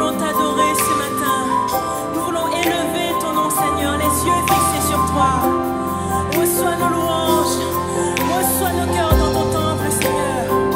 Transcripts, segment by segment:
voulons t'adorer ce matin. Nous voulons élever ton nom, Seigneur, les yeux fixés sur toi. Reçois nos louanges, reçois nos cœurs dans ton temple, Seigneur.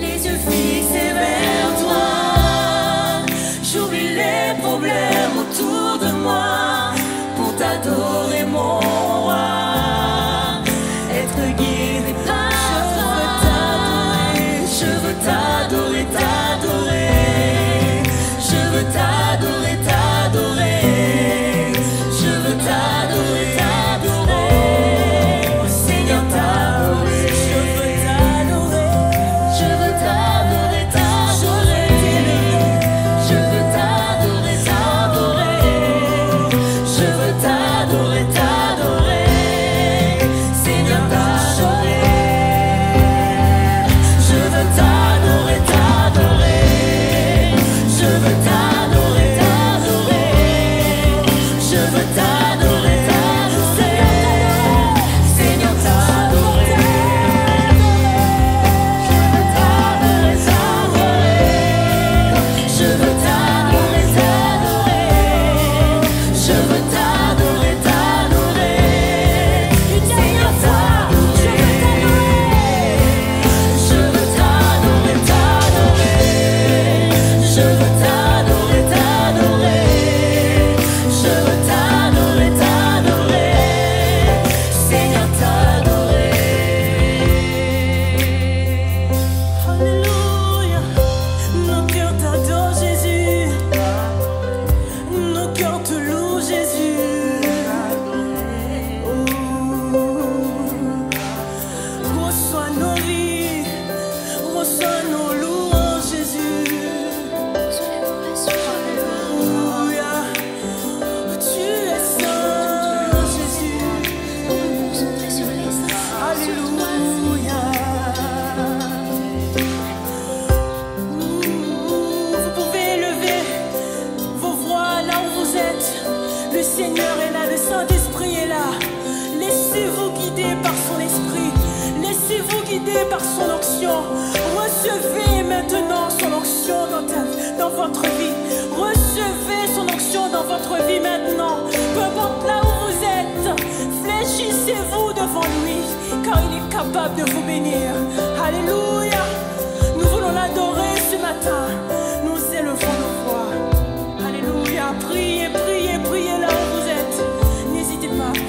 Les yeux fixés vers toi, j'oublie les problèmes. Seigneur est là, le Saint-Esprit est là. Laissez-vous guider par son esprit. Laissez-vous guider par son onction. Recevez maintenant son onction dans votre vie. Recevez son onction dans votre vie maintenant. Peu importe là où vous êtes, fléchissez-vous devant lui, car il est capable de vous bénir. Alléluia. Nous voulons l'adorer ce matin. Nous élevons nos voix. Alléluia. Priez, priez, priez là où vous êtes. N'hésitez pas à prier.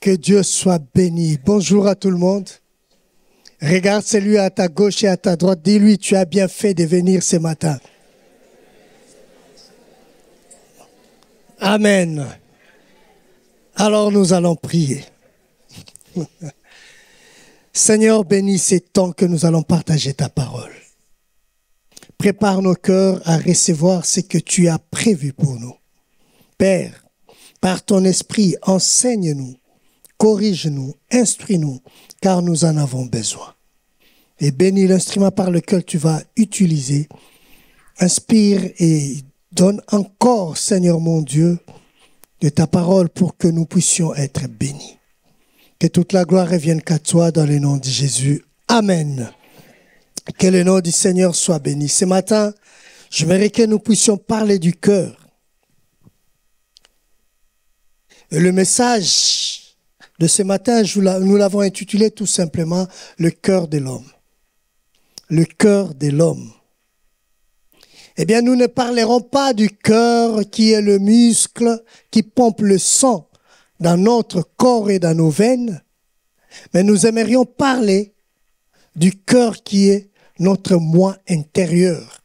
Que Dieu soit béni. Bonjour à tout le monde. Regarde celui à ta gauche et à ta droite. Dis-lui, tu as bien fait de venir ce matin. Amen. Alors nous allons prier. Seigneur, bénis ces temps que nous allons partager ta parole. Prépare nos cœurs à recevoir ce que tu as prévu pour nous. Père, par ton esprit, enseigne-nous. Corrige-nous, instruis-nous, car nous en avons besoin. Et bénis l'instrument par lequel tu vas utiliser. Inspire et donne encore, Seigneur mon Dieu, de ta parole pour que nous puissions être bénis. Que toute la gloire revienne qu'à toi dans le nom de Jésus. Amen. Que le nom du Seigneur soit béni. Ce matin, j'aimerais que nous puissions parler du cœur. Et le message de ce matin, nous l'avons intitulé tout simplement « Le cœur de l'homme ». Le cœur de l'homme. Eh bien, nous ne parlerons pas du cœur qui est le muscle qui pompe le sang dans notre corps et dans nos veines, mais nous aimerions parler du cœur qui est notre moi intérieur.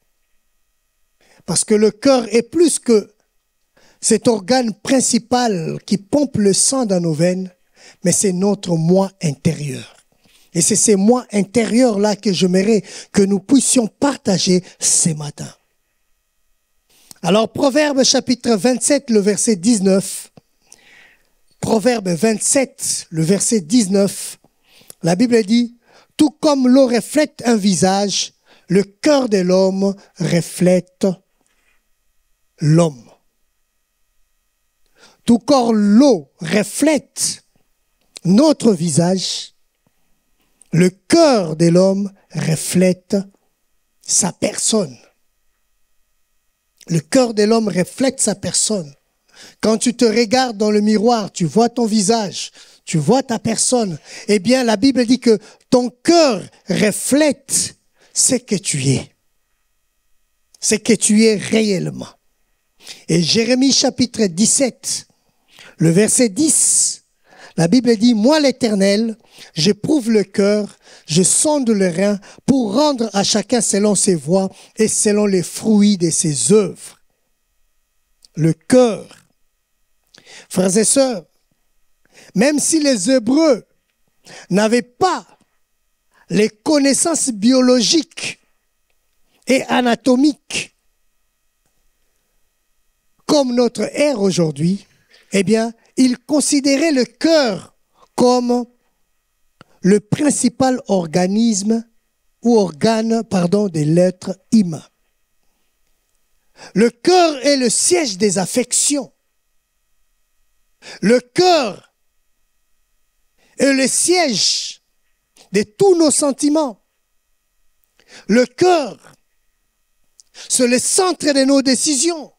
Parce que le cœur est plus que cet organe principal qui pompe le sang dans nos veines, mais c'est notre moi intérieur. Et c'est ces moi intérieurs-là que j'aimerais que nous puissions partager ce matin. Alors, Proverbe chapitre 27, le verset 19. Proverbe 27, le verset 19. La Bible dit, « Tout comme l'eau reflète un visage, le cœur de l'homme reflète l'homme. » Tout comme l'eau reflète notre visage, le cœur de l'homme reflète sa personne. Le cœur de l'homme reflète sa personne. Quand tu te regardes dans le miroir, tu vois ton visage, tu vois ta personne. Eh bien, la Bible dit que ton cœur reflète ce que tu es. Ce que tu es réellement. Et Jérémie chapitre 17, le verset 10, la Bible dit, « Moi l'Éternel, j'éprouve le cœur, je sonde le rein pour rendre à chacun selon ses voies et selon les fruits de ses œuvres. » Le cœur. Frères et sœurs, même si les Hébreux n'avaient pas les connaissances biologiques et anatomiques comme notre ère aujourd'hui, eh bien, ils considéraient le cœur comme le principal organisme ou organe, de l'être humain. Le cœur est le siège des affections. Le cœur est le siège de tous nos sentiments. Le cœur, c'est le centre de nos décisions.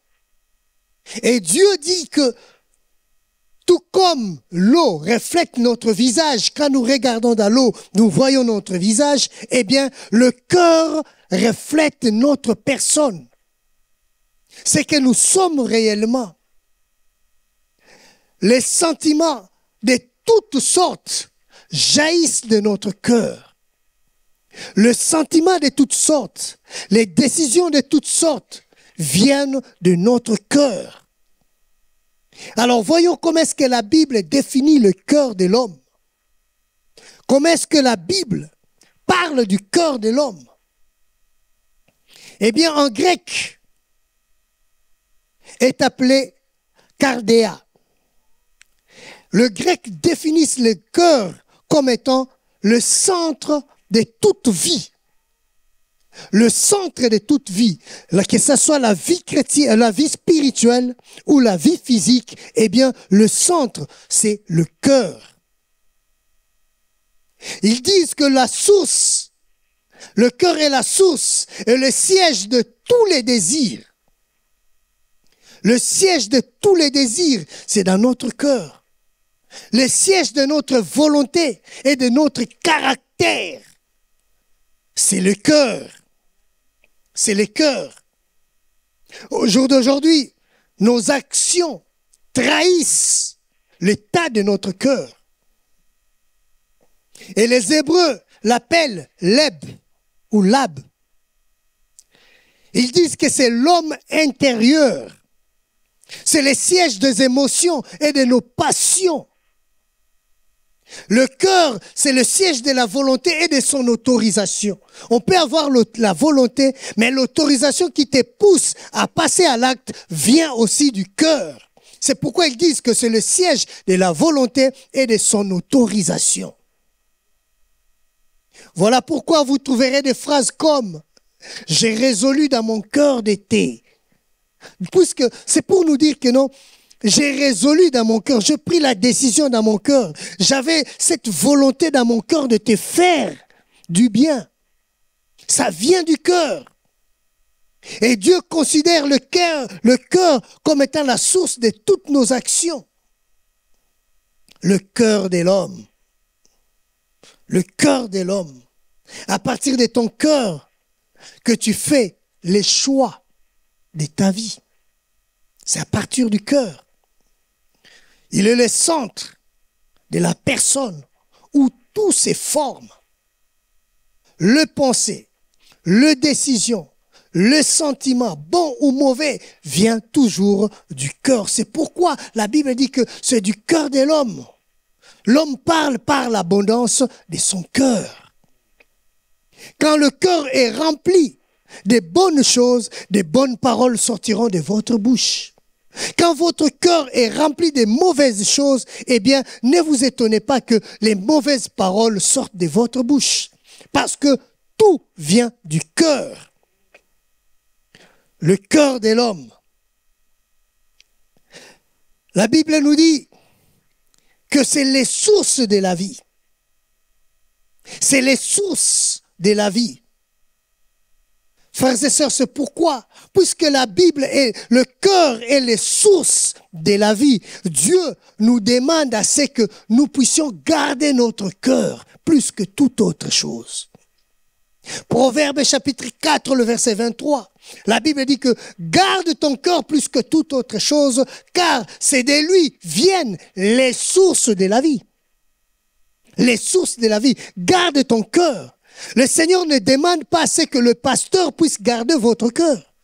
Et Dieu dit que tout comme l'eau reflète notre visage, quand nous regardons dans l'eau, nous voyons notre visage, eh bien, le cœur reflète notre personne. C'est que nous sommes réellement. Les sentiments de toutes sortes jaillissent de notre cœur. Le sentiment de toutes sortes, les décisions de toutes sortes viennent de notre cœur. Alors voyons comment est-ce que la Bible définit le cœur de l'homme. Comment est-ce que la Bible parle du cœur de l'homme? Eh bien, en grec, est appelé kardéa. Le grec définit le cœur comme étant le centre de toute vie. Le centre de toute vie, que ce soit la vie chrétienne, la vie spirituelle ou la vie physique, eh bien, le centre, c'est le cœur. Ils disent que la source, le cœur est la source et le siège de tous les désirs. Le siège de tous les désirs, c'est dans notre cœur. Le siège de notre volonté et de notre caractère, c'est le cœur. C'est le cœur. Au jour d'aujourd'hui, nos actions trahissent l'état de notre cœur. Et les Hébreux l'appellent leb ou lab. Ils disent que c'est l'homme intérieur. C'est le siège des émotions et de nos passions. Le cœur, c'est le siège de la volonté et de son autorisation. On peut avoir la volonté, mais l'autorisation qui te pousse à passer à l'acte vient aussi du cœur. C'est pourquoi ils disent que c'est le siège de la volonté et de son autorisation. Voilà pourquoi vous trouverez des phrases comme « J'ai résolu dans mon cœur d'été ». Puisque c'est pour nous dire que non, j'ai résolu dans mon cœur, j'ai pris la décision dans mon cœur. J'avais cette volonté dans mon cœur de te faire du bien. Ça vient du cœur. Et Dieu considère le cœur comme étant la source de toutes nos actions. Le cœur de l'homme. Le cœur de l'homme. À partir de ton cœur que tu fais les choix de ta vie. C'est à partir du cœur. Il est le centre de la personne où tout se forme. Le pensée, le décision, le sentiment, bon ou mauvais, vient toujours du cœur. C'est pourquoi la Bible dit que c'est du cœur de l'homme. L'homme parle par l'abondance de son cœur. Quand le cœur est rempli de bonnes choses, de bonnes paroles sortiront de votre bouche. Quand votre cœur est rempli de mauvaises choses, eh bien, ne vous étonnez pas que les mauvaises paroles sortent de votre bouche. Parce que tout vient du cœur. Le cœur de l'homme. La Bible nous dit que c'est les sources de la vie. C'est les sources de la vie. Frères et sœurs, c'est pourquoi, puisque la Bible est, le cœur est les sources de la vie, Dieu nous demande à ce que nous puissions garder notre cœur plus que toute autre chose. Proverbe chapitre 4, le verset 23. La Bible dit que garde ton cœur plus que toute autre chose, car c'est de lui viennent les sources de la vie. Les sources de la vie. Garde ton cœur. Le Seigneur ne demande pas à ce que le pasteur puisse garder votre cœur.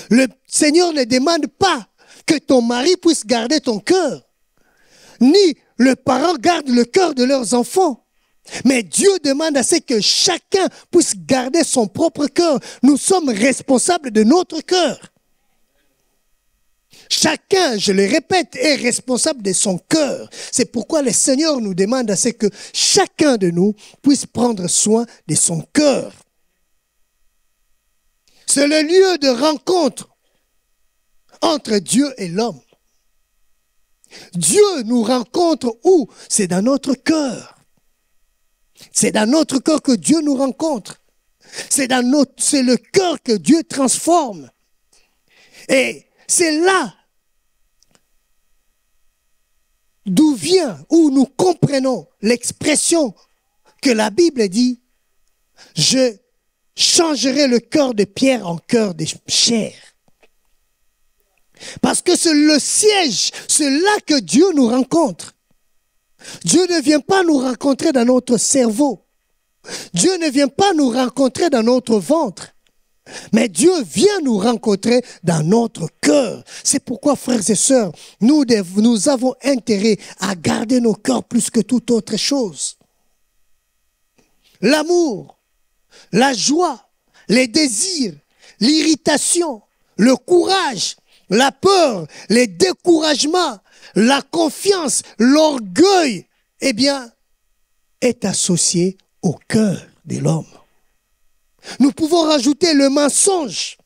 Le Seigneur ne demande pas que ton mari puisse garder ton cœur, ni les parents gardent le cœur de leurs enfants. Mais Dieu demande à ce que chacun puisse garder son propre cœur. Nous sommes responsables de notre cœur. Chacun, je le répète, est responsable de son cœur. C'est pourquoi le Seigneur nous demande à ce que chacun de nous puisse prendre soin de son cœur. C'est le lieu de rencontre entre Dieu et l'homme. Dieu nous rencontre où? C'est dans notre cœur. C'est dans notre cœur que Dieu nous rencontre. C'est le cœur que Dieu transforme. Et c'est là d'où vient, où nous comprenons l'expression que la Bible dit, je changerai le cœur de pierre en cœur de chair. Parce que c'est le siège, c'est là que Dieu nous rencontre. Dieu ne vient pas nous rencontrer dans notre cerveau. Dieu ne vient pas nous rencontrer dans notre ventre. Mais Dieu vient nous rencontrer dans notre cœur. C'est pourquoi, frères et sœurs, nous avons intérêt à garder nos cœurs plus que toute autre chose. L'amour, la joie, les désirs, l'irritation, le courage, la peur, les découragements, la confiance, l'orgueil, eh bien, est associé au cœur de l'homme. Nous pouvons rajouter le mensonge,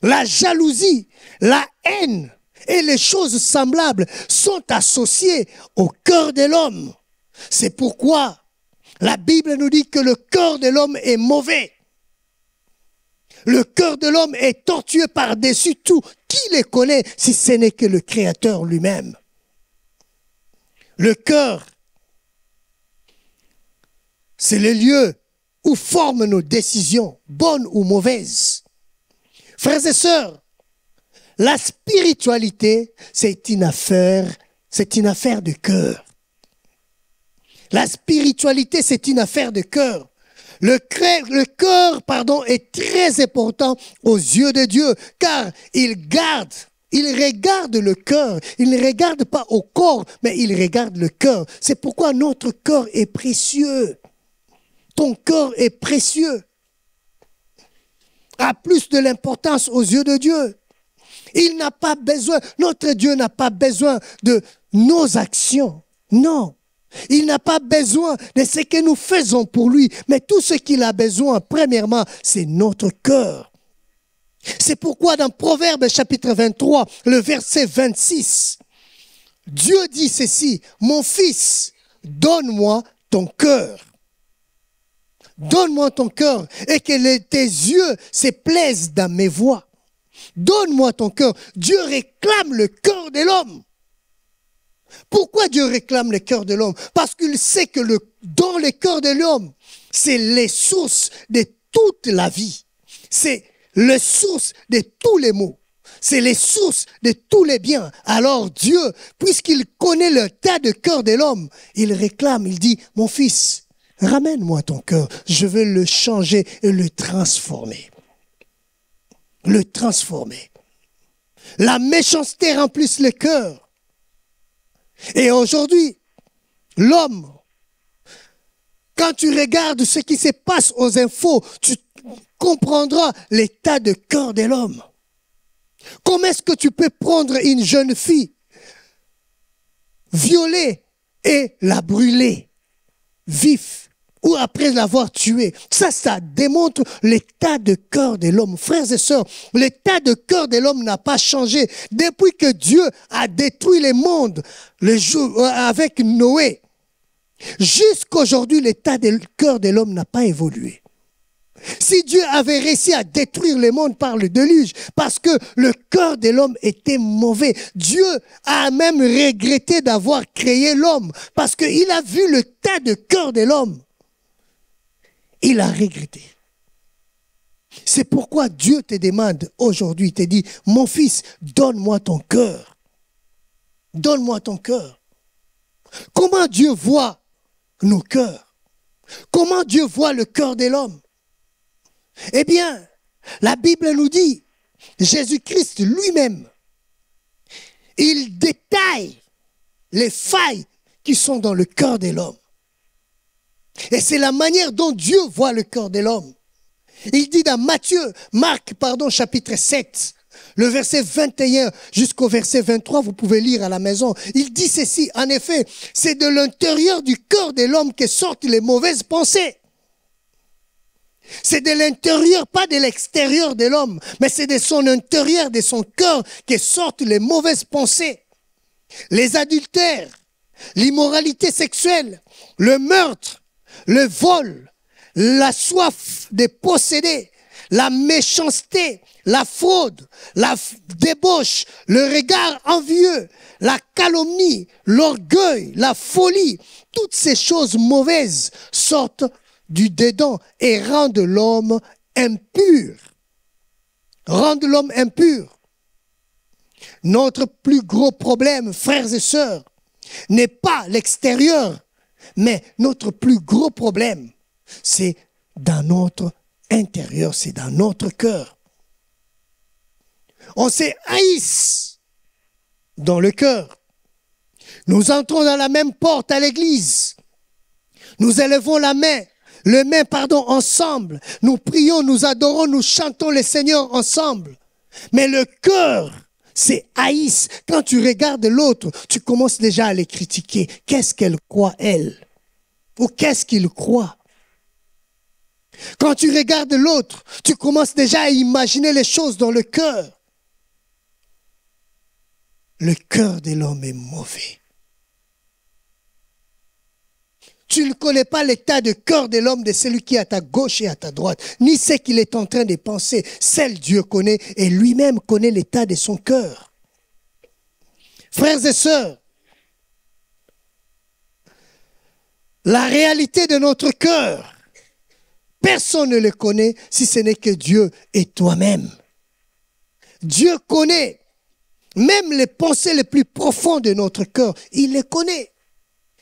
la jalousie, la haine et les choses semblables sont associées au cœur de l'homme. C'est pourquoi la Bible nous dit que le cœur de l'homme est mauvais. Le cœur de l'homme est tortueux par-dessus tout. Qui les connaît si ce n'est que le Créateur lui-même? Le cœur, c'est le lieu où forment nos décisions, bonnes ou mauvaises. Frères et sœurs, la spiritualité, c'est une affaire de cœur. La spiritualité, c'est une affaire de cœur. Le cœur, est très important aux yeux de Dieu, car il regarde le cœur. Il ne regarde pas au corps, mais il regarde le cœur. C'est pourquoi notre cœur est précieux. Ton cœur est précieux. A plus de l'importance aux yeux de Dieu. Il n'a pas besoin, notre Dieu n'a pas besoin de nos actions. Non. Il n'a pas besoin de ce que nous faisons pour lui, mais tout ce qu'il a besoin, premièrement, c'est notre cœur. C'est pourquoi dans Proverbes chapitre 23, le verset 26, Dieu dit ceci, « Mon fils, donne-moi ton cœur. Donne-moi ton cœur et que tes yeux se plaisent dans mes voies. Donne-moi ton cœur. » Dieu réclame le cœur de l'homme. Pourquoi Dieu réclame le cœur de l'homme? Parce qu'il sait que dans le cœur de l'homme, c'est les sources de toute la vie. C'est les sources de tous les maux. C'est les sources de tous les biens. Alors Dieu, puisqu'il connaît le tas de cœur de l'homme, il réclame, il dit, « Mon fils, ramène-moi ton cœur. Je veux le changer et le transformer. » Le transformer. La méchanceté remplisse le cœur. Et aujourd'hui, l'homme, quand tu regardes ce qui se passe aux infos, tu comprendras l'état de cœur de l'homme. Comment est-ce que tu peux prendre une jeune fille, violer et la brûler vif, ou après l'avoir tuée? Ça démontre l'état de cœur de l'homme. Frères et sœurs, l'état de cœur de l'homme n'a pas changé. Depuis que Dieu a détruit le monde avec Noé, jusqu'aujourd'hui, l'état de cœur de l'homme n'a pas évolué. Si Dieu avait réussi à détruire le monde par le déluge, parce que le cœur de l'homme était mauvais, Dieu a même regretté d'avoir créé l'homme, parce qu'il a vu le tas de cœur de l'homme. Il a regretté. C'est pourquoi Dieu te demande aujourd'hui, il te dit, « Mon fils, donne-moi ton cœur. Donne-moi ton cœur. » Comment Dieu voit nos cœurs? Comment Dieu voit le cœur de l'homme? Eh bien, la Bible nous dit, Jésus-Christ lui-même, il détaille les failles qui sont dans le cœur de l'homme. Et c'est la manière dont Dieu voit le cœur de l'homme. Il dit dans Marc, chapitre 7, le verset 21 jusqu'au verset 23, vous pouvez lire à la maison. Il dit ceci, en effet, c'est de l'intérieur du cœur de l'homme que sortent les mauvaises pensées. C'est de l'intérieur, pas de l'extérieur de l'homme, mais c'est de son intérieur, de son cœur que sortent les mauvaises pensées. Les adultères, l'immoralité sexuelle, le meurtre, le vol, la soif de posséder, la méchanceté, la fraude, la débauche, le regard envieux, la calomnie, l'orgueil, la folie, toutes ces choses mauvaises sortent du dedans et rendent l'homme impur. Rendent l'homme impur. Notre plus gros problème, frères et sœurs, n'est pas l'extérieur, mais notre plus gros problème, c'est dans notre intérieur, c'est dans notre cœur. On se haïsse dans le cœur. Nous entrons dans la même porte à l'église. Nous élevons les mains ensemble. Nous prions, nous adorons, nous chantons le Seigneur ensemble. Mais le cœur, c'est haïs. Quand tu regardes l'autre, tu commences déjà à les critiquer. Qu'est-ce qu'elle croit, elle? Ou qu'est-ce qu'il croit? Quand tu regardes l'autre, tu commences déjà à imaginer les choses dans le cœur. Le cœur de l'homme est mauvais. Tu ne connais pas l'état de cœur de l'homme, de celui qui est à ta gauche et à ta droite, ni ce qu'il est en train de penser. Seul Dieu connaît et lui-même connaît l'état de son cœur. Frères et sœurs, la réalité de notre cœur, personne ne le connaît si ce n'est que Dieu et toi-même. Dieu connaît même les pensées les plus profondes de notre cœur. Il les connaît.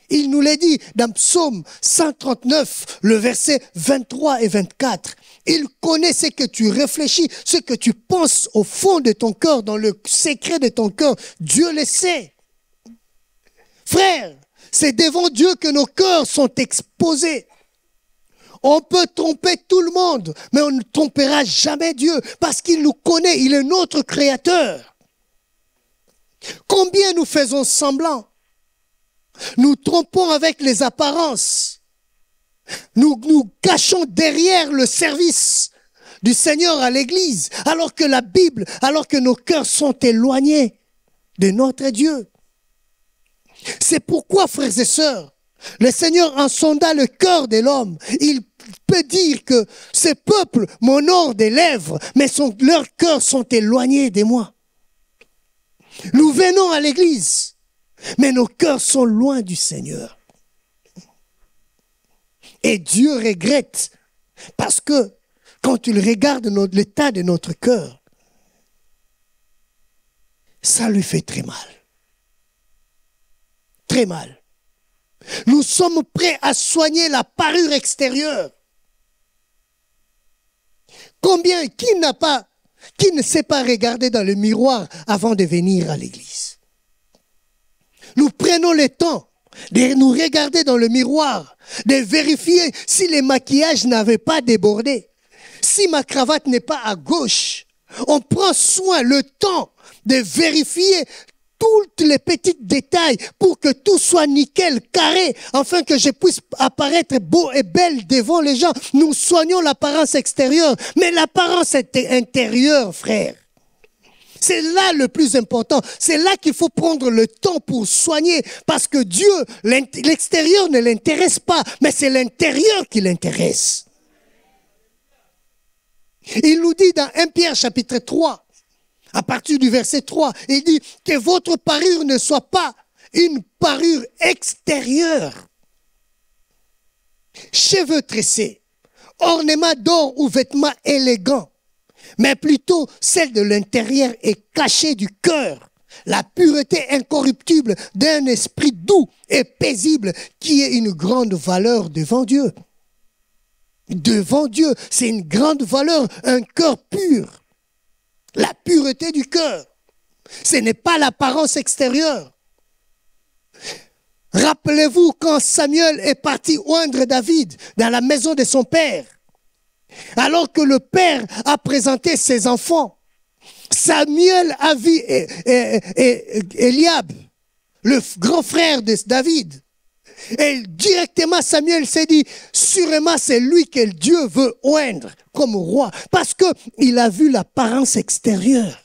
Il nous l'a dit dans Psaume 139, le verset 23 et 24. Il connaît ce que tu réfléchis, ce que tu penses au fond de ton cœur, dans le secret de ton cœur. Dieu le sait. Frère, c'est devant Dieu que nos cœurs sont exposés. On peut tromper tout le monde, mais on ne trompera jamais Dieu parce qu'il nous connaît, il est notre créateur. Combien nous faisons semblant? Nous trompons avec les apparences. Nous nous cachons derrière le service du Seigneur à l'église, alors que la Bible, alors que nos cœurs sont éloignés de notre Dieu. C'est pourquoi, frères et sœurs, le Seigneur en sonda le cœur de l'homme. Il peut dire que ce peuple m'honore des lèvres, mais leurs cœurs sont éloignés de moi. Nous venons à l'église, mais nos cœurs sont loin du Seigneur. Et Dieu regrette, parce que quand il regarde l'état de notre cœur, ça lui fait très mal. Très mal. Nous sommes prêts à soigner la parure extérieure. Qui ne sait pas regarder dans le miroir avant de venir à l'église? Nous prenons le temps de nous regarder dans le miroir, de vérifier si les maquillages n'avaient pas débordé, si ma cravate n'est pas à gauche. On prend soin, le temps de vérifier tous les petits détails pour que tout soit nickel, carré, afin que je puisse apparaître beau et belle devant les gens. Nous soignons l'apparence extérieure, mais l'apparence intérieure, frère, c'est là le plus important. C'est là qu'il faut prendre le temps pour soigner, parce que Dieu, l'extérieur ne l'intéresse pas, mais c'est l'intérieur qui l'intéresse. Il nous dit dans 1 Pierre chapitre 3, à partir du verset 3, il dit que votre parure ne soit pas une parure extérieure. Cheveux tressés, ornements d'or ou vêtements élégants, mais plutôt celle de l'intérieur est cachée du cœur. La pureté incorruptible d'un esprit doux et paisible qui est une grande valeur devant Dieu. Devant Dieu, c'est une grande valeur, un cœur pur. La pureté du cœur. Ce n'est pas l'apparence extérieure. Rappelez-vous quand Samuel est parti oindre David dans la maison de son père. Alors que le père a présenté ses enfants, Samuel a vu Eliab, le grand frère de David. Et directement Samuel s'est dit, sûrement c'est lui que Dieu veut oindre comme roi. Parce qu'il a vu l'apparence extérieure.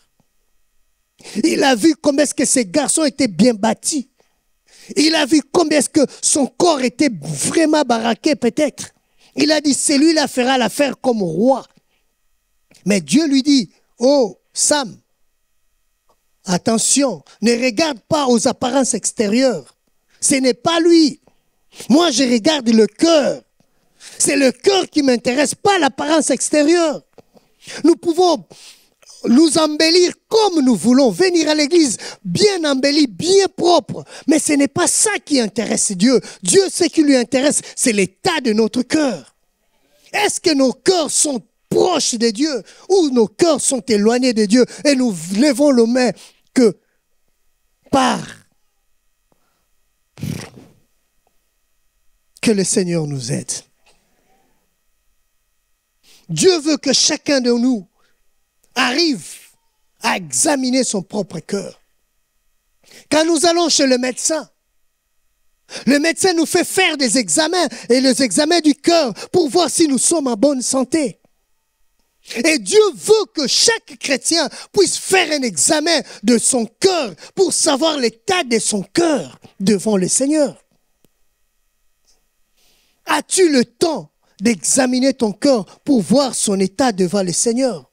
Il a vu comment est-ce que ces garçons étaient bien bâtis. Il a vu combien est-ce que son corps était vraiment baraqué peut-être. Il a dit, celui-là fera l'affaire comme roi. Mais Dieu lui dit, oh Sam, attention, ne regarde pas aux apparences extérieures. Ce n'est pas lui. Moi, je regarde le cœur. C'est le cœur qui m'intéresse, pas l'apparence extérieure. Nous pouvons nous embellir comme nous voulons, venir à l'église bien embelli, bien propre. Mais ce n'est pas ça qui intéresse Dieu. Dieu, ce qui lui intéresse, c'est l'état de notre cœur. Est-ce que nos cœurs sont proches de Dieu ou nos cœurs sont éloignés de Dieu et nous levons le main que que le Seigneur nous aide. Dieu veut que chacun de nous arrive à examiner son propre cœur. Quand nous allons chez le médecin nous fait faire des examens et les examens du cœur pour voir si nous sommes en bonne santé. Et Dieu veut que chaque chrétien puisse faire un examen de son cœur pour savoir l'état de son cœur devant le Seigneur. As-tu le temps d'examiner ton cœur pour voir son état devant le Seigneur?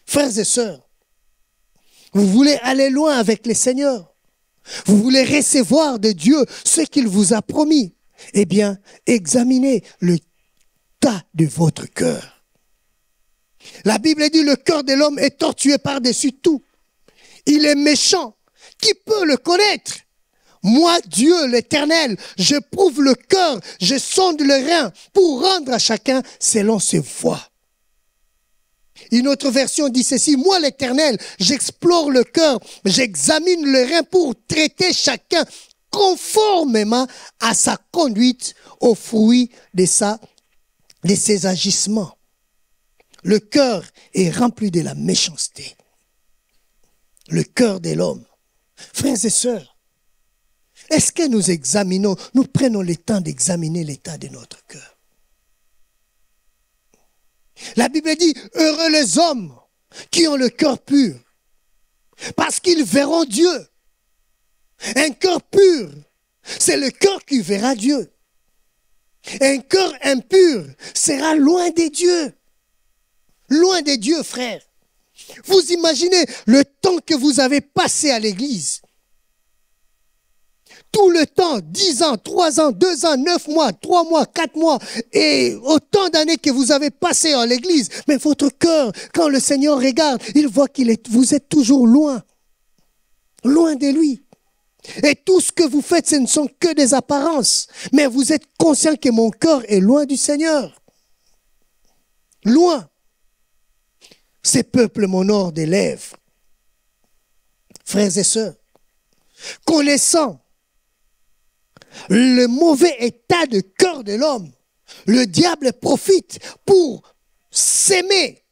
Frères et sœurs, vous voulez aller loin avec le Seigneur? Vous voulez recevoir de Dieu ce qu'il vous a promis? Eh bien, examinez l'état de votre cœur. La Bible dit, le cœur de l'homme est tortueux par-dessus tout. Il est méchant. Qui peut le connaître? Moi, Dieu, l'Éternel, je prouve le cœur, je sonde le rein pour rendre à chacun selon ses voies. Une autre version dit ceci, moi, l'Éternel, j'explore le cœur, j'examine le rein pour traiter chacun conformément à sa conduite, au fruit de ses agissements. Le cœur est rempli de la méchanceté. Le cœur de l'homme. Frères et sœurs, est-ce que nous prenons le temps d'examiner l'état de notre cœur? La Bible dit, heureux les hommes qui ont le cœur pur, parce qu'ils verront Dieu. Un cœur pur, c'est le cœur qui verra Dieu. Un cœur impur sera loin de Dieu. Loin de Dieu, frère. Vous imaginez le temps que vous avez passé à l'église. Tout le temps, 10 ans, 3 ans, 2 ans, 9 mois, 3 mois, 4 mois, et autant d'années que vous avez passé à l'église. Mais votre cœur, quand le Seigneur regarde, il voit vous êtes toujours loin. Loin de lui. Et tout ce que vous faites, ce ne sont que des apparences. Mais vous êtes conscient que mon cœur est loin du Seigneur. Loin. Ces peuples m'honorent des lèvres. Frères et sœurs, connaissant le mauvais état de cœur de l'homme, le diable profite pour s'aimer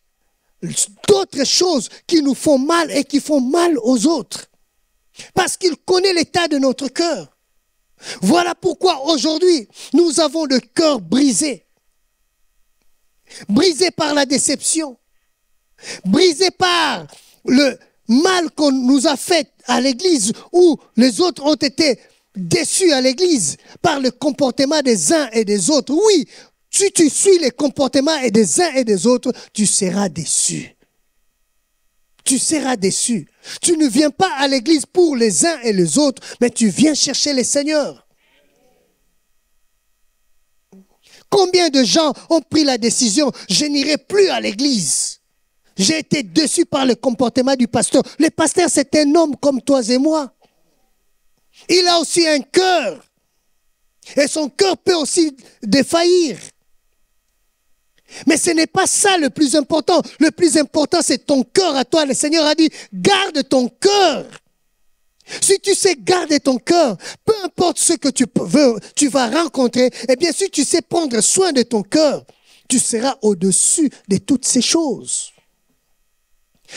d'autres choses qui nous font mal et qui font mal aux autres. Parce qu'il connaît l'état de notre cœur. Voilà pourquoi aujourd'hui, nous avons le cœur brisé. Brisé par la déception. Brisé par le mal qu'on nous a fait à l'église où les autres ont été déçus à l'église par le comportement des uns et des autres. Oui, si tu suis les comportements des uns et des autres, tu seras déçu. Tu seras déçu. Tu ne viens pas à l'église pour les uns et les autres, mais tu viens chercher le Seigneur. Combien de gens ont pris la décision, je n'irai plus à l'église. J'ai été déçu par le comportement du pasteur. Le pasteur, c'est un homme comme toi et moi. Il a aussi un cœur. Et son cœur peut aussi défaillir. Mais ce n'est pas ça le plus important. Le plus important, c'est ton cœur à toi. Le Seigneur a dit, garde ton cœur. Si tu sais garder ton cœur, peu importe ce que tu vas rencontrer, eh bien, si tu sais prendre soin de ton cœur, tu seras au-dessus de toutes ces choses.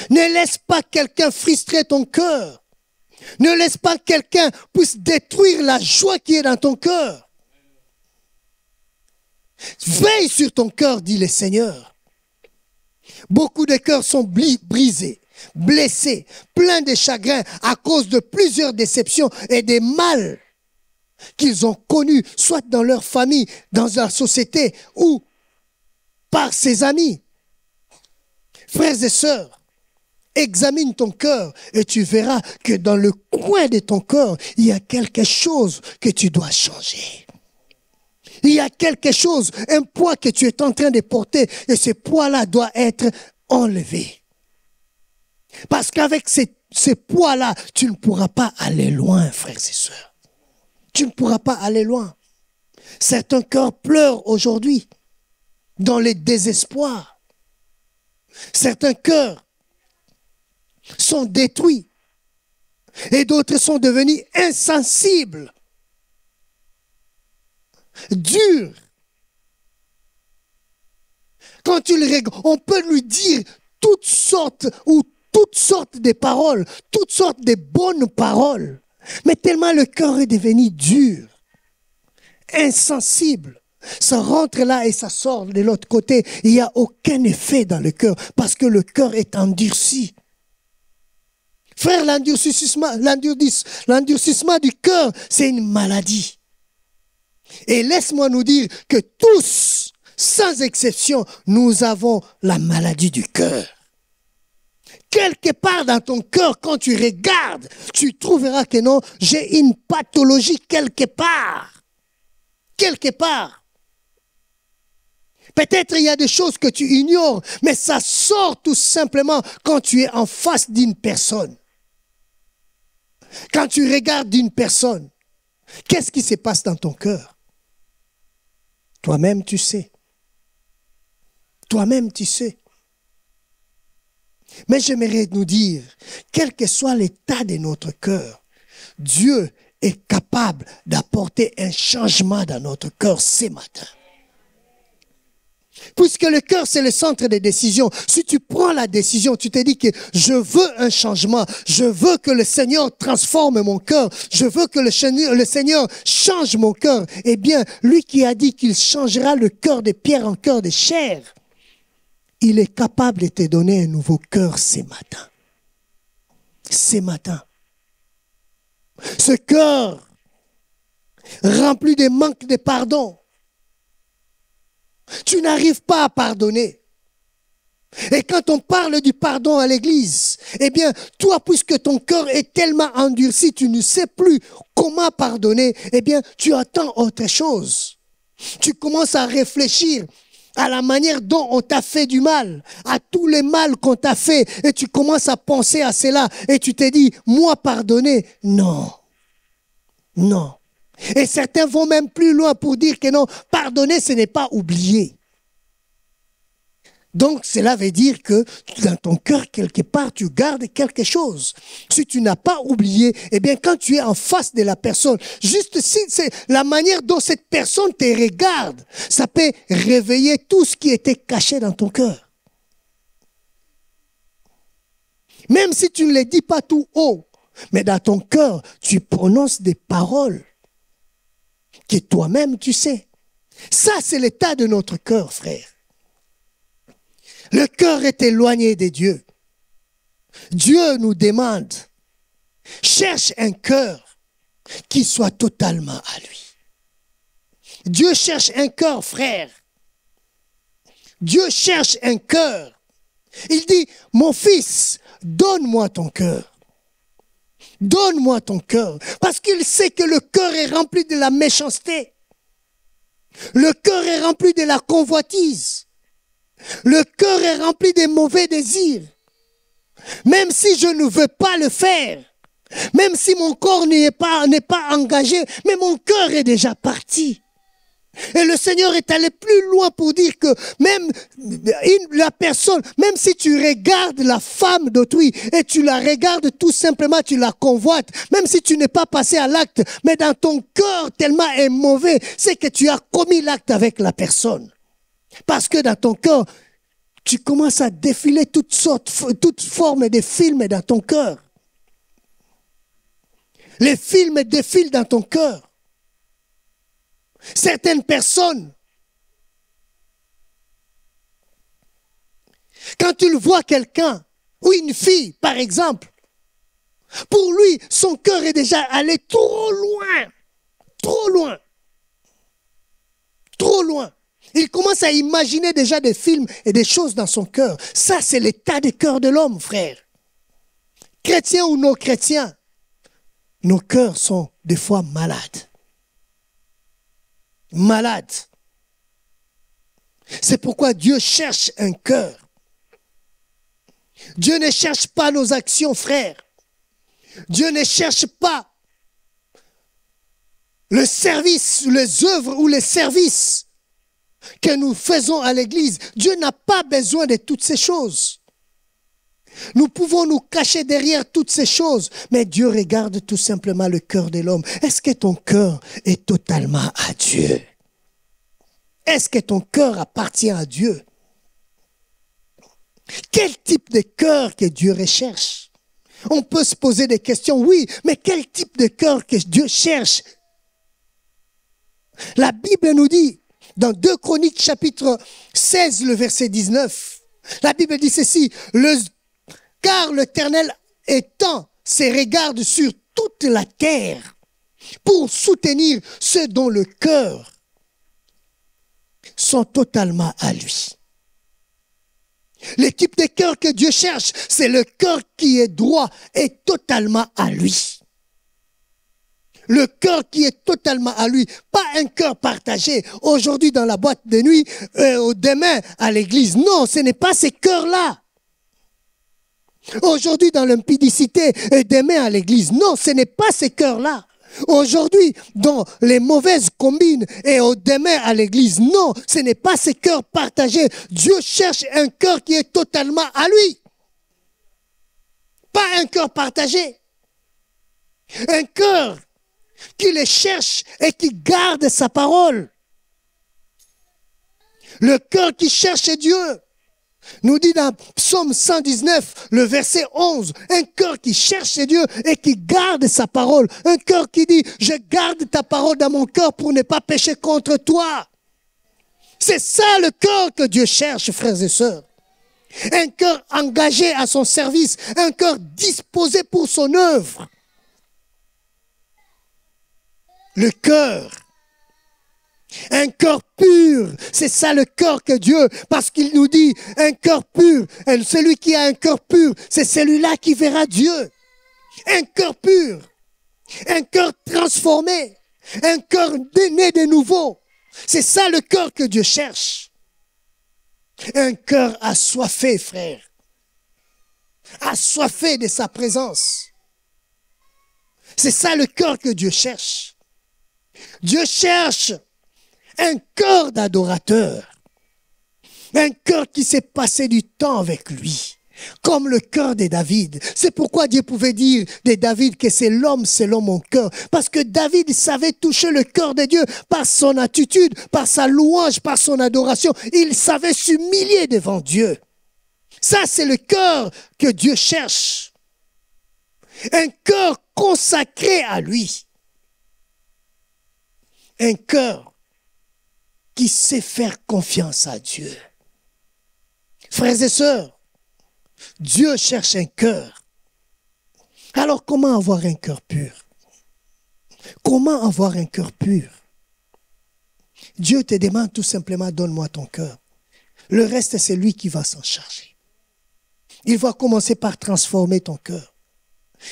Ne laisse pas quelqu'un frustrer ton cœur. Ne laisse pas quelqu'un puisse détruire la joie qui est dans ton cœur. Veille sur ton cœur, dit le Seigneur. Beaucoup de cœurs sont brisés, blessés, pleins de chagrin à cause de plusieurs déceptions et des mal qu'ils ont connus, soit dans leur famille, dans la société ou par ses amis. Frères et sœurs, examine ton cœur et tu verras que dans le coin de ton cœur, il y a quelque chose que tu dois changer. Il y a quelque chose, un poids que tu es en train de porter et ce poids-là doit être enlevé. Parce qu'avec ces poids-là, tu ne pourras pas aller loin, frères et sœurs. Tu ne pourras pas aller loin. Certains cœurs pleurent aujourd'hui dans le désespoir. Certains cœurs sont détruits et d'autres sont devenus insensibles, durs. Quand tu le regardes, on peut lui dire toutes sortes de paroles, toutes sortes de bonnes paroles, mais tellement le cœur est devenu dur, insensible. Ça rentre là et ça sort de l'autre côté. Il n'y a aucun effet dans le cœur parce que le cœur est endurci. Frère, l'endurcissement du cœur, c'est une maladie. Et laisse-moi nous dire que tous, sans exception, nous avons la maladie du cœur. Quelque part dans ton cœur, quand tu regardes, tu trouveras que non, j'ai une pathologie quelque part. Quelque part. Peut-être il y a des choses que tu ignores, mais ça sort tout simplement quand tu es en face d'une personne. Quand tu regardes d'une personne, qu'est-ce qui se passe dans ton cœur? Toi-même, tu sais. Toi-même, tu sais. Mais j'aimerais nous dire, quel que soit l'état de notre cœur, Dieu est capable d'apporter un changement dans notre cœur ce matin. Puisque le cœur, c'est le centre des décisions. Si tu prends la décision, tu te dis que je veux un changement. Je veux que le Seigneur transforme mon cœur. Je veux que le Seigneur change mon cœur. Eh bien, lui qui a dit qu'il changera le cœur de pierre en cœur de chair, il est capable de te donner un nouveau cœur ce matin. Ce matin. Ce cœur rempli de manque de pardon. Tu n'arrives pas à pardonner. Et quand on parle du pardon à l'église, eh bien, toi, puisque ton cœur est tellement endurci, tu ne sais plus comment pardonner, eh bien, tu attends autre chose. Tu commences à réfléchir à la manière dont on t'a fait du mal, à tous les mal qu'on t'a fait, et tu commences à penser à cela, et tu te dis, moi pardonner, non, non. Et certains vont même plus loin pour dire que non, pardonner, ce n'est pas oublier. Donc, cela veut dire que dans ton cœur, quelque part, tu gardes quelque chose. Si tu n'as pas oublié, eh bien, quand tu es en face de la personne, juste si c'est la manière dont cette personne te regarde, ça peut réveiller tout ce qui était caché dans ton cœur. Même si tu ne les dis pas tout haut, mais dans ton cœur, tu prononces des paroles que toi-même tu sais. Ça, c'est l'état de notre cœur, frère. Le cœur est éloigné de Dieu. Dieu nous demande, cherche un cœur qui soit totalement à lui. Dieu cherche un cœur, frère. Dieu cherche un cœur. Il dit, mon fils, donne-moi ton cœur. Donne-moi ton cœur. Parce qu'il sait que le cœur est rempli de la méchanceté. Le cœur est rempli de la convoitise. Le cœur est rempli des mauvais désirs. Même si je ne veux pas le faire, même si mon corps n'est pas engagé, mais mon cœur est déjà parti. Et le Seigneur est allé plus loin pour dire que même la personne, même si tu regardes la femme d'autrui et tu la regardes tout simplement, tu la convoites, même si tu n'es pas passé à l'acte, mais dans ton cœur tellement est mauvais, c'est que tu as commis l'acte avec la personne. Parce que dans ton cœur, tu commences à défiler toutes formes de films dans ton cœur. Les films défilent dans ton cœur. Certaines personnes, quand tu le vois quelqu'un, ou une fille par exemple, pour lui, son cœur est déjà allé trop loin, trop loin, trop loin. Il commence à imaginer déjà des films et des choses dans son cœur. Ça, c'est l'état du cœur de l'homme, frère. Chrétiens ou non chrétiens, nos cœurs sont des fois malades. Malades. C'est pourquoi Dieu cherche un cœur. Dieu ne cherche pas nos actions, frère. Dieu ne cherche pas le service, les œuvres ou les services que nous faisons à l'église. Dieu n'a pas besoin de toutes ces choses. Nous pouvons nous cacher derrière toutes ces choses, mais Dieu regarde tout simplement le cœur de l'homme. Est-ce que ton cœur est totalement à Dieu? Est-ce que ton cœur appartient à Dieu? Quel type de cœur que Dieu recherche? On peut se poser des questions, oui, mais quel type de cœur que Dieu cherche? La Bible nous dit, dans 2 Chroniques chapitre 16, le verset 19, la Bible dit ceci, car l'Éternel étend ses regards sur toute la terre pour soutenir ceux dont le cœur sont totalement à lui. Le type de cœur que Dieu cherche, c'est le cœur qui est droit et totalement à lui. Le cœur qui est totalement à lui, pas un cœur partagé. Aujourd'hui dans la boîte de nuit, demain à l'église. Non, ce n'est pas ces cœurs-là. Aujourd'hui dans l'impudicité et demain à l'église. Non, ce n'est pas ces cœurs-là. Aujourd'hui, dans les mauvaises combines et au demain à l'église, non, ce n'est pas ces cœurs partagés. Dieu cherche un cœur qui est totalement à lui. Pas un cœur partagé. Un cœur qui le cherche et qui garde sa parole. Le cœur qui cherche Dieu. Nous dit dans Psaume 119, le verset 11, un cœur qui cherche Dieu et qui garde sa parole. Un cœur qui dit, je garde ta parole dans mon cœur pour ne pas pécher contre toi. C'est ça le cœur que Dieu cherche, frères et sœurs. Un cœur engagé à son service, un cœur disposé pour son œuvre. Le cœur. Un cœur pur, c'est ça le cœur que Dieu, parce qu'il nous dit un cœur pur, et celui qui a un cœur pur, c'est celui-là qui verra Dieu. Un cœur pur, un cœur transformé, un cœur né de nouveau. C'est ça le cœur que Dieu cherche. Un cœur assoiffé, frère. Assoiffé de sa présence. C'est ça le cœur que Dieu cherche. Dieu cherche un cœur d'adorateur. Un cœur qui s'est passé du temps avec lui. Comme le cœur de David. C'est pourquoi Dieu pouvait dire de David que c'est l'homme selon mon cœur. Parce que David savait toucher le cœur de Dieu par son attitude, par sa louange, par son adoration. Il savait s'humilier devant Dieu. Ça, c'est le cœur que Dieu cherche. Un cœur consacré à lui. Un cœur qui sait faire confiance à Dieu. Frères et sœurs, Dieu cherche un cœur. Alors comment avoir un cœur pur? Comment avoir un cœur pur? Dieu te demande tout simplement, donne-moi ton cœur. Le reste, c'est lui qui va s'en charger. Il va commencer par transformer ton cœur.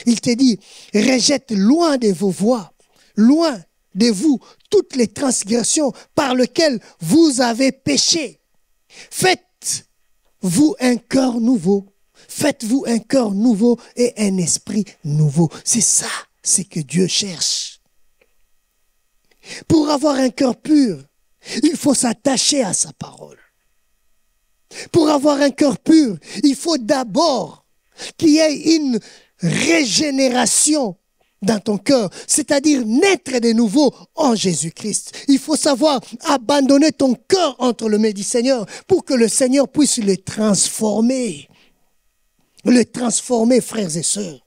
Il te dit, rejette loin de vos voies, loin de vous toutes les transgressions par lesquelles vous avez péché. Faites-vous un cœur nouveau. Faites-vous un cœur nouveau et un esprit nouveau. C'est ça, c'est que Dieu cherche. Pour avoir un cœur pur, il faut s'attacher à sa parole. Pour avoir un cœur pur, il faut d'abord qu'il y ait une régénération dans ton cœur, c'est-à-dire naître de nouveau en Jésus-Christ. Il faut savoir abandonner ton cœur entre les mains du Seigneur pour que le Seigneur puisse le transformer. Le transformer, frères et sœurs.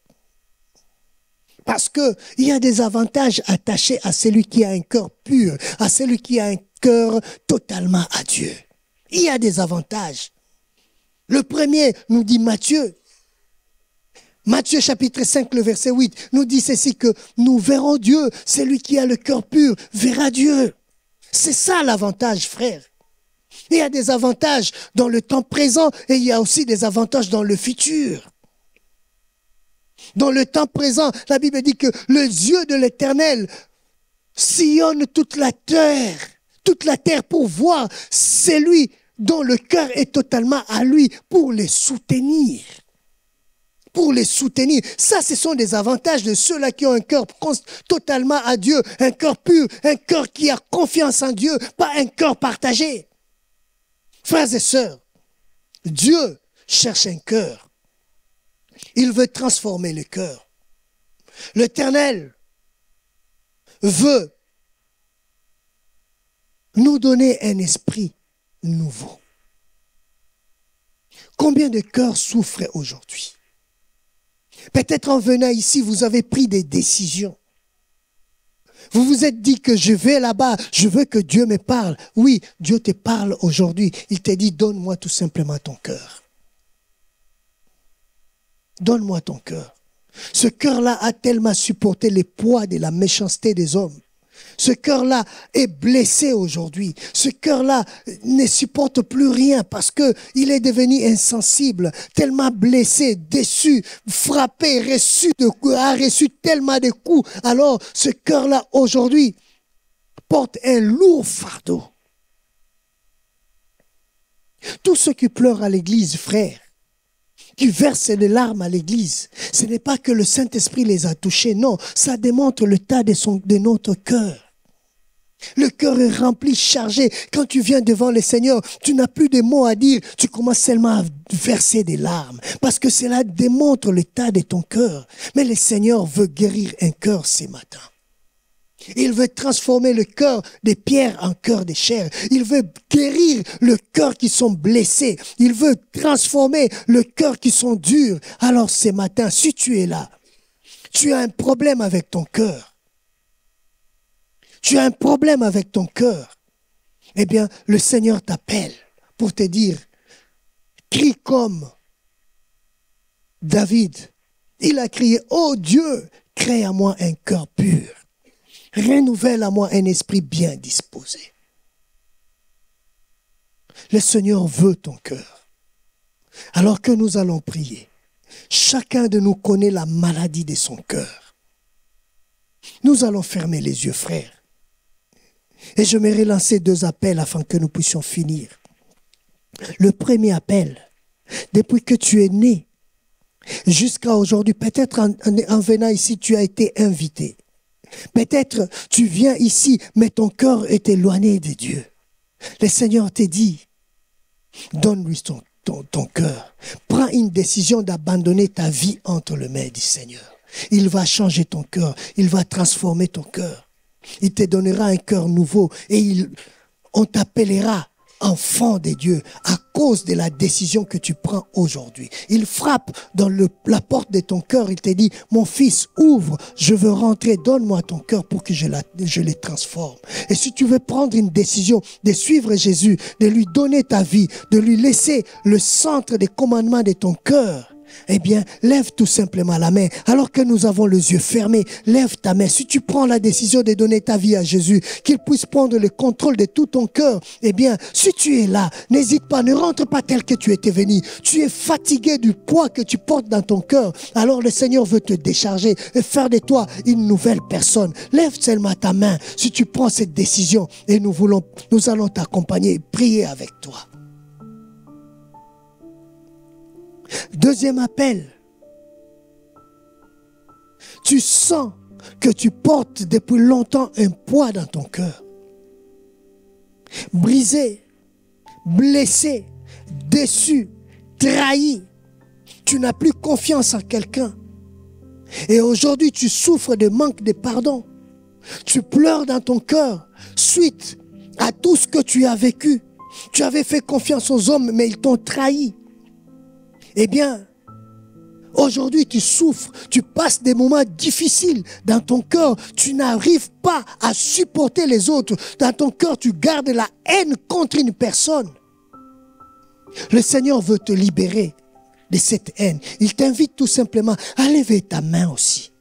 Parce qu'il y a des avantages attachés à celui qui a un cœur pur, à celui qui a un cœur totalement à Dieu. Il y a des avantages. Le premier, nous dit Matthieu. Matthieu chapitre 5, le verset 8, nous dit ceci que nous verrons Dieu. Celui qui a le cœur pur verra Dieu. C'est ça l'avantage, frère. Il y a des avantages dans le temps présent et il y a aussi des avantages dans le futur. Dans le temps présent, la Bible dit que les yeux de l'Éternel sillonnent toute la terre pour voir celui dont le cœur est totalement à lui, pour les soutenir. Pour les soutenir. Ça, ce sont des avantages de ceux-là qui ont un cœur totalement à Dieu, un cœur pur, un cœur qui a confiance en Dieu, pas un cœur partagé. Frères et sœurs, Dieu cherche un cœur. Il veut transformer le cœur. L'Éternel veut nous donner un esprit nouveau. Combien de cœurs souffrent aujourd'hui? Peut-être en venant ici, vous avez pris des décisions. Vous vous êtes dit que je vais là-bas, je veux que Dieu me parle. Oui, Dieu te parle aujourd'hui. Il te dit, donne-moi tout simplement ton cœur. Donne-moi ton cœur. Ce cœur-là a tellement supporté les poids de la méchanceté des hommes. Ce cœur-là est blessé aujourd'hui. Ce cœur-là ne supporte plus rien parce qu'il est devenu insensible, tellement blessé, déçu, frappé, a reçu tellement de coups. Alors, ce cœur-là, aujourd'hui, porte un lourd fardeau. Tous ceux qui pleurent à l'église, frères, qui versent des larmes à l'église, ce n'est pas que le Saint-Esprit les a touchés, non, ça démontre l'état de notre cœur. Le cœur est rempli, chargé. Quand tu viens devant le Seigneur, tu n'as plus de mots à dire, tu commences seulement à verser des larmes, parce que cela démontre l'état de ton cœur. Mais le Seigneur veut guérir un cœur ce matin. Il veut transformer le cœur des pierres en cœur de chair. Il veut guérir le cœur qui sont blessés. Il veut transformer le cœur qui sont durs. Alors ce matin, si tu es là, tu as un problème avec ton cœur. Tu as un problème avec ton cœur. Eh bien, le Seigneur t'appelle pour te dire, crie comme David. Il a crié, oh Dieu, crée à moi un cœur pur. Renouvelle à moi un esprit bien disposé. Le Seigneur veut ton cœur. Alors que nous allons prier, chacun de nous connaît la maladie de son cœur. Nous allons fermer les yeux, frères. Et je m'aimerais lancer 2 appels afin que nous puissions finir. Le premier appel, depuis que tu es né, jusqu'à aujourd'hui, peut-être en venant ici, tu as été invité. Peut-être tu viens ici, mais ton cœur est éloigné de Dieu. Le Seigneur te dit, donne-lui ton cœur. Prends une décision d'abandonner ta vie entre les mains du Seigneur. Il va changer ton cœur, il va transformer ton cœur. Il te donnera un cœur nouveau et on t'appellera enfant de Dieu à cause de la décision que tu prends aujourd'hui. Il frappe dans la porte de ton cœur, il te dit, mon fils, ouvre, je veux rentrer, donne-moi ton cœur pour que je les transforme. Et si tu veux prendre une décision de suivre Jésus, de lui donner ta vie, de lui laisser le centre des commandements de ton cœur, eh bien, lève tout simplement la main. Alors que nous avons les yeux fermés, lève ta main. Si tu prends la décision de donner ta vie à Jésus, qu'il puisse prendre le contrôle de tout ton cœur, eh bien, si tu es là, n'hésite pas, ne rentre pas tel que tu étais venu. Tu es fatigué du poids que tu portes dans ton cœur. Alors le Seigneur veut te décharger et faire de toi une nouvelle personne. Lève seulement ta main si tu prends cette décision et nous allons t'accompagner et prier avec toi. Deuxième appel. Tu sens que tu portes depuis longtemps un poids dans ton cœur. brisé, blessé, déçu, trahi. Tu n'as plus confiance en quelqu'un. Et aujourd'hui, tu souffres de manque de pardon. Tu pleures dans ton cœur suite à tout ce que tu as vécu. Tu avais fait confiance aux hommes, mais ils t'ont trahi. Eh bien, aujourd'hui, tu souffres, tu passes des moments difficiles dans ton cœur. Tu n'arrives pas à supporter les autres. Dans ton cœur, tu gardes la haine contre une personne. Le Seigneur veut te libérer de cette haine. Il t'invite tout simplement à lever ta main aussi.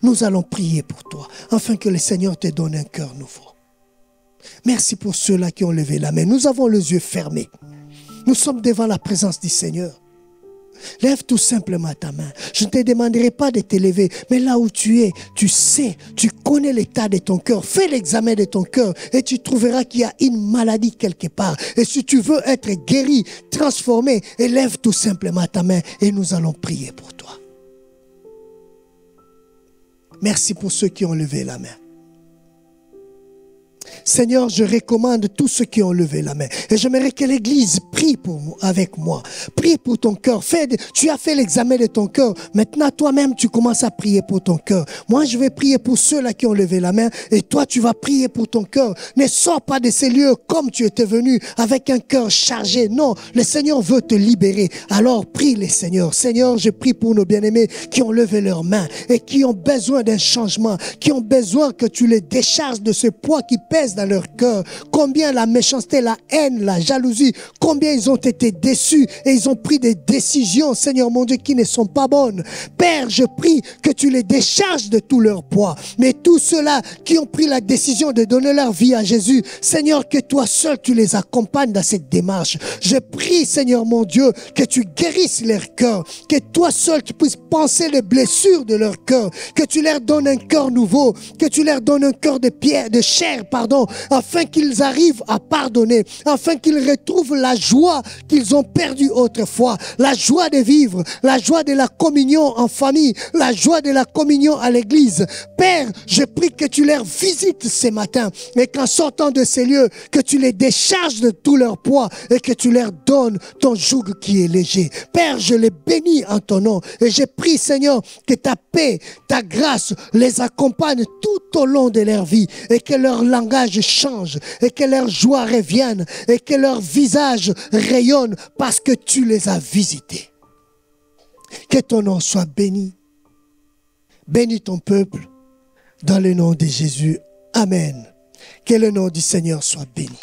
Nous allons prier pour toi, afin que le Seigneur te donne un cœur nouveau. Merci pour ceux-là qui ont levé la main. Nous avons les yeux fermés. Nous sommes devant la présence du Seigneur. Lève tout simplement ta main. Je ne te demanderai pas de te lever, mais là où tu es, tu sais, tu connais l'état de ton cœur. Fais l'examen de ton cœur et tu trouveras qu'il y a une maladie quelque part. Et si tu veux être guéri, transformé, lève tout simplement ta main et nous allons prier pour toi. Merci pour ceux qui ont levé la main. Seigneur, je recommande tous ceux qui ont levé la main. Et j'aimerais que l'Église prie avec moi. Prie pour ton cœur. Tu as fait l'examen de ton cœur. Maintenant, toi-même, tu commences à prier pour ton cœur. Moi, je vais prier pour ceux-là qui ont levé la main. Et toi, tu vas prier pour ton cœur. Ne sors pas de ces lieux comme tu étais venu, avec un cœur chargé. Non, le Seigneur veut te libérer. Alors, prie les Seigneurs. Seigneur, je prie pour nos bien-aimés qui ont levé leurs mains et qui ont besoin d'un changement, qui ont besoin que tu les décharges de ce poids qui pèse dans leur cœur. Combien la méchanceté, la haine, la jalousie, combien ils ont été déçus et ils ont pris des décisions, Seigneur mon Dieu, qui ne sont pas bonnes. Père, je prie que tu les décharges de tout leur poids. Mais tous ceux-là qui ont pris la décision de donner leur vie à Jésus, Seigneur, que toi seul tu les accompagnes dans cette démarche. Je prie, Seigneur mon Dieu, que tu guérisses leur cœur, que toi seul tu puisses penser les blessures de leur cœur, que tu leur donnes un cœur nouveau, que tu leur donnes un cœur de pierre, de chair, pardon, afin qu'ils arrivent à pardonner, afin qu'ils retrouvent la joie qu'ils ont perdue autrefois, la joie de vivre, la joie de la communion en famille, la joie de la communion à l'église. Père, je prie que tu leur visites ce matin et qu'en sortant de ces lieux, que tu les décharges de tout leur poids et que tu leur donnes ton joug qui est léger. Père, je les bénis en ton nom et je prie, Seigneur, que ta paix, ta grâce les accompagne tout au long de leur vie et que leur langage change et que leur joie revienne et que leur visage rayonne parce que tu les as visités. Que ton nom soit béni. Bénis ton peuple dans le nom de Jésus. Amen. Que le nom du Seigneur soit béni.